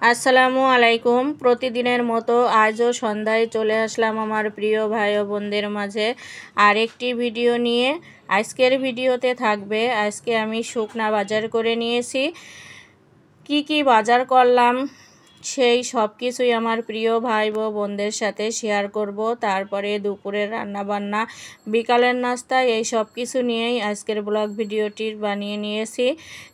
আসসালামু আলাইকুম। প্রতিদিনের মতো আজও সন্ধ্যায় চলে আসলাম আমার প্রিয় ভাই ও বোনদের মাঝে আরেকটি ভিডিও নিয়ে। আজকের ভিডিওতে থাকবে আজকে আমি শুকনা বাজার করে নিয়েছি, কি বাজার করলাম সেই সব কিছুই আমার প্রিয় ভাই ও বোনদের সাথে শেয়ার করব। তারপরে দুপুরের রান্নাবান্না, বিকালের নাস্তা, এই সব কিছু নিয়েই আজকের ব্লগ ভিডিওটি বানিয়ে নিয়েছি।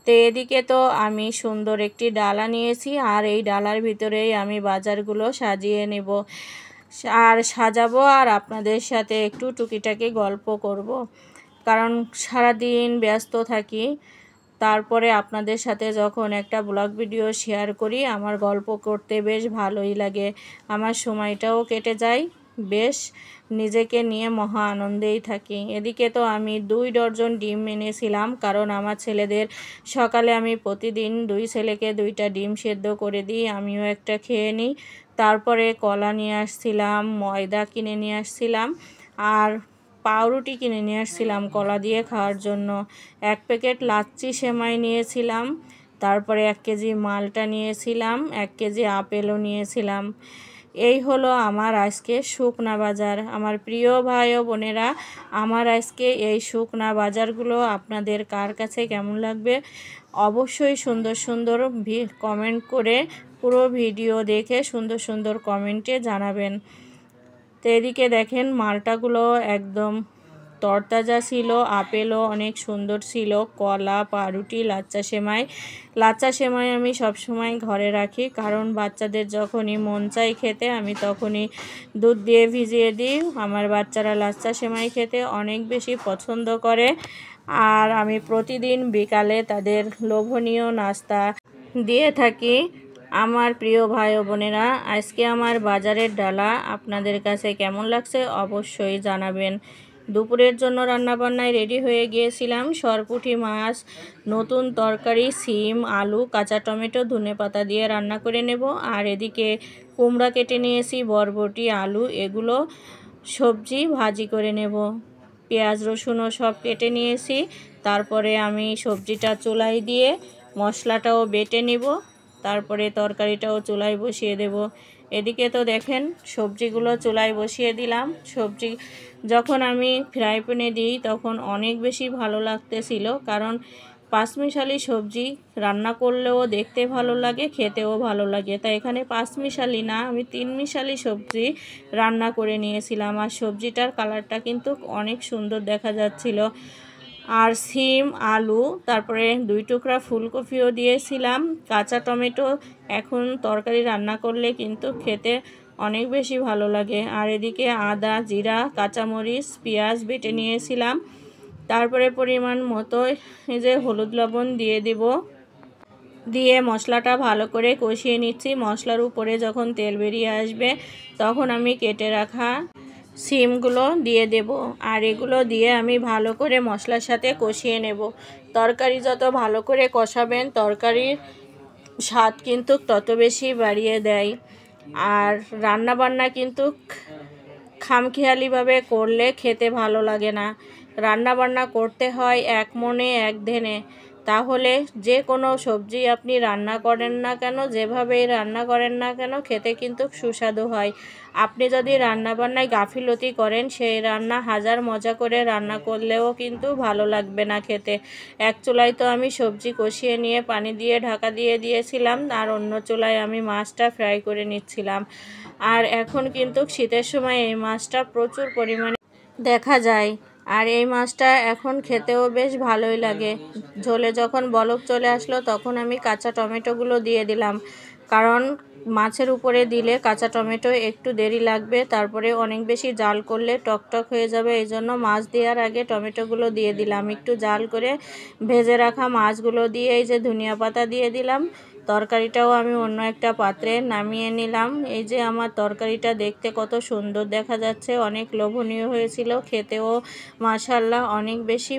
তো এদিকে তো আমি সুন্দর একটি ডালা নিয়েছি, আর এই ডালার ভিতরেই আমি বাজারগুলো সাজিয়ে নেব আর সাজাবো, আর আপনাদের সাথে একটু টুকিটাকি গল্প করব, কারণ সারাদিন ব্যস্ত থাকি। তারপরে আপনাদের সাথে যখন একটা ব্লগ ভিডিও শেয়ার করি, আমার গল্প করতে বেশ ভালোই লাগে, আমার সময়টাও কেটে যায়, বেশ নিজেকে নিয়ে মহা আনন্দেই থাকি। এদিকে তো আমি 2 ডজন ডিম এনেছিলাম, কারণ আমার ছেলেদের সকালে আমি প্রতিদিন 2 ছেলেকে 2টা ডিম সেদ্ধ করে দিই, আমিও একটা খেয়ে নিই। তারপরে কলা নিয়ে আসছিলাম, ময়দা কিনে নিয়ে আসছিলাম, আর পাউরুটি কিনে নিয়ে আসছিলাম কলা দিয়ে খাওয়ার জন্য। 1 প্যাকেট লাচ্ছি সেমাই নিয়েছিলাম, তারপরে 1 কেজি মালটা নিয়েছিলাম, 1 কেজি আপেলও নিয়েছিলাম। এই হলো আমার আজকে শুকনা বাজার। আমার প্রিয় ভাই ও বোনেরা, আমার আজকে এই শুকনা বাজারগুলো আপনাদের কার কাছে কেমন লাগবে অবশ্যই সুন্দর সুন্দর কমেন্ট করে, পুরো ভিডিও দেখে সুন্দর সুন্দর কমেন্টে জানাবেন। তো এদিকে দেখেন মালটাগুলো একদম তরতাজা ছিল, আপেলও অনেক সুন্দর ছিল, কলা, পাউরুটি, লাচ্চা সেমাই আমি সবসময় ঘরে রাখি, কারণ বাচ্চাদের যখনই মন চাই খেতে আমি তখনই দুধ দিয়ে ভিজিয়ে দিই। আমার বাচ্চারা লাচ্চা সেমাই খেতে অনেক বেশি পছন্দ করে, আর আমি প্রতিদিন বিকালে তাদের লোভনীয় নাস্তা দিয়ে থাকি। আমার প্রিয় ভাই ও বোনেরা, আজকে আমার বাজারের ডালা আপনাদের কাছে কেমন লাগছে অবশ্যই জানাবেন। দুপুরের জন্য রান্নাবান্নায় রেডি হয়ে গিয়েছিলাম। সরপুঁটি মাছ, নতুন তরকারি, সিম, আলু, কাঁচা টমেটো, ধনেপাতা দিয়ে রান্না করে নেব। আর এদিকে কুমড়া কেটে নিয়েছি, বরবটি, আলু, এগুলো সবজি ভাজি করে নেব। পেঁয়াজ রসুনও সব কেটে নিয়েছি। তারপরে আমি সবজিটা চুলায় দিয়ে মশলাটাও বেটে নিব, তারপরে তরকারিটাও চুলায় বসিয়ে দেব। এদিকে তো দেখেন সবজিগুলো চুলায় বসিয়ে দিলাম। সবজি যখন আমি ফ্রাই প্যানে দিই তখন অনেক বেশি ভালো লাগতেছিল, কারণ 5 মিশালি সবজি রান্না করলেও দেখতে ভালো লাগে, খেতেও ভালো লাগে। তাই এখানে 5 মিশালি না, আমি 3 মিশালি সবজি রান্না করে নিয়েছিলাম, আর সবজিটার কালারটা কিন্তু অনেক সুন্দর দেখা যাচ্ছিল। আর সিম, আলু, তারপরে 2 টুকরা ফুলকপিও দিয়েছিলাম, কাঁচা টমেটো। এখন তরকারি রান্না করলে কিন্তু খেতে অনেক বেশি ভালো লাগে। আর এদিকে আদা, জিরা, কাঁচামরিচ, পেঁয়াজ বেটে নিয়েছিলাম। তারপরে পরিমাণ মতো এই যে হলুদ লবণ দিয়ে দেব, দিয়ে মশলাটা ভালো করে কষিয়ে নিচ্ছি। মশলার উপরে যখন তেল বেরিয়ে আসবে তখন আমি কেটে রাখা সিমগুলো দিয়ে দেব, আর এগুলো দিয়ে আমি ভালো করে মশলার সাথে কষিয়ে নেব। তরকারি যত ভালো করে কষাবেন তরকারির স্বাদ কিন্তু তত বেশি বাড়িয়ে দেয়। আর রান্নাবান্না কিন্তু খামখেয়ালিভাবে করলে খেতে ভালো লাগে না। রান্নাবান্না করতে হয় এক মনে এক ধ্যানে, তাহলে যে কোনো সবজি আপনি রান্না করেন না কেন, যেভাবেই রান্না করেন না কেন, খেতে কিন্তু সুস্বাদু হয়। আপনি যদি রান্নাবান্নায় গাফিলতি করেন, সেই রান্না হাজার মজা করে রান্না করলেও কিন্তু ভালো লাগবে না খেতে। এক চুলায় তো আমি সবজি কষিয়ে নিয়ে পানি দিয়ে ঢাকা দিয়ে দিয়েছিলাম, আর অন্য চুলায় আমি মাছটা ফ্রাই করে নিচ্ছিলাম। আর এখন কিন্তু শীতের সময় এই মাছটা প্রচুর পরিমাণে দেখা যায়, আর এই মাছটা এখন খেতেও বেশ ভালোই লাগে। ঝোলে যখন বলক চলে আসলো তখন আমি কাঁচা টমেটোগুলো দিয়ে দিলাম, কারণ মাছের উপরে দিলে কাঁচা টমেটো একটু দেরি লাগবে, তারপরে অনেক বেশি জাল করলে টকটক হয়ে যাবে, এই জন্য মাছ দেওয়ার আগে টমেটোগুলো দিয়ে দিলাম। একটু জাল করে ভেজে রাখা মাছগুলো দিয়ে এই যে ধনিয়া পাতা দিয়ে দিলাম। তরকারিটাও আমি অন্য একটা পাত্রে নামিয়ে নিলাম। এই যে আমার তরকারিটা দেখতে কত সুন্দর দেখা যাচ্ছে, অনেক লোভনীয় হয়েছিল, খেতেও মাশাআল্লাহ অনেক বেশি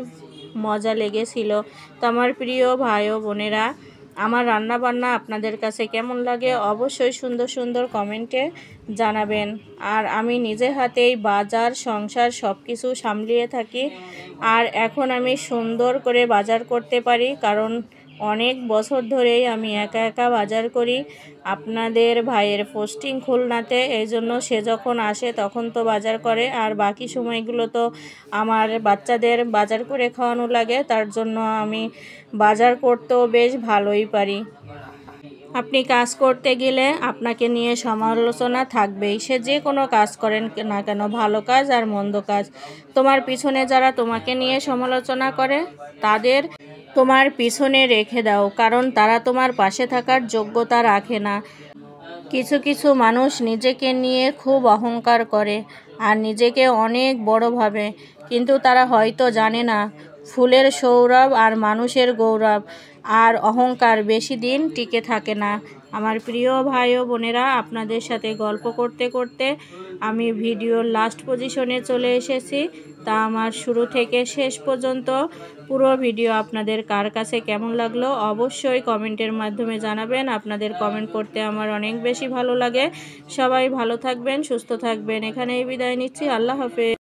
মজা লেগেছিল। তো আমার প্রিয় ভাই ও বোনেরা, আমার রান্নাবান্না আপনাদের কাছে কেমন লাগে অবশ্যই সুন্দর সুন্দর কমেন্টে জানাবেন। আর আমি নিজে হাতেই বাজার সংসার সব কিছু সামলিয়ে থাকি, আর এখন আমি সুন্দর করে বাজার করতে পারি, কারণ অনেক বছর ধরেই আমি একা একা বাজার করি। আপনাদের ভাইয়ের পোস্টিং খুলনাতে, এই জন্য সে যখন আসে তখন তো বাজার করে, আর বাকি সময়গুলো তো আমার বাচ্চাদের বাজার করে খাওয়ানো লাগে, তার জন্য আমি বাজার করতেও বেশ ভালোই পারি। আপনি কাজ করতে গেলে আপনাকে নিয়ে সমালোচনা থাকবেই, সে যে কোনো কাজ করেন না কেন, ভালো কাজ আর মন্দ কাজ। তোমার পিছনে যারা তোমাকে নিয়ে সমালোচনা করে তাদের তোমার পিছনে রেখে দাও, কারণ তারা তোমার পাশে থাকার যোগ্যতা রাখে না। কিছু কিছু মানুষ নিজেকে নিয়ে খুব অহংকার করে আর নিজেকে অনেক বড় ভাবে, কিন্তু তারা হয়তো জানে না ফুলের সৌরভ আর মানুষের গৌরব আর অহংকার বেশি দিন টিকে থাকে না। আমার প্রিয় ভাই ও বোনেরা, আপনাদের সাথে গল্প করতে করতে আমি ভিডিওর লাস্ট পজিশনে চলে এসেছি। তা আমার শুরু থেকে শেষ পর্যন্ত পুরো ভিডিও আপনাদের কার কাছে কেমন লাগলো অবশ্যই কমেন্টের মাধ্যমে জানাবেন। আপনাদের কমেন্ট করতে আমার অনেক বেশি ভালো লাগে। সবাই ভালো থাকবেন, সুস্থ থাকবেন। এখানেই বিদায় নিচ্ছি। আল্লাহ হাফেজ।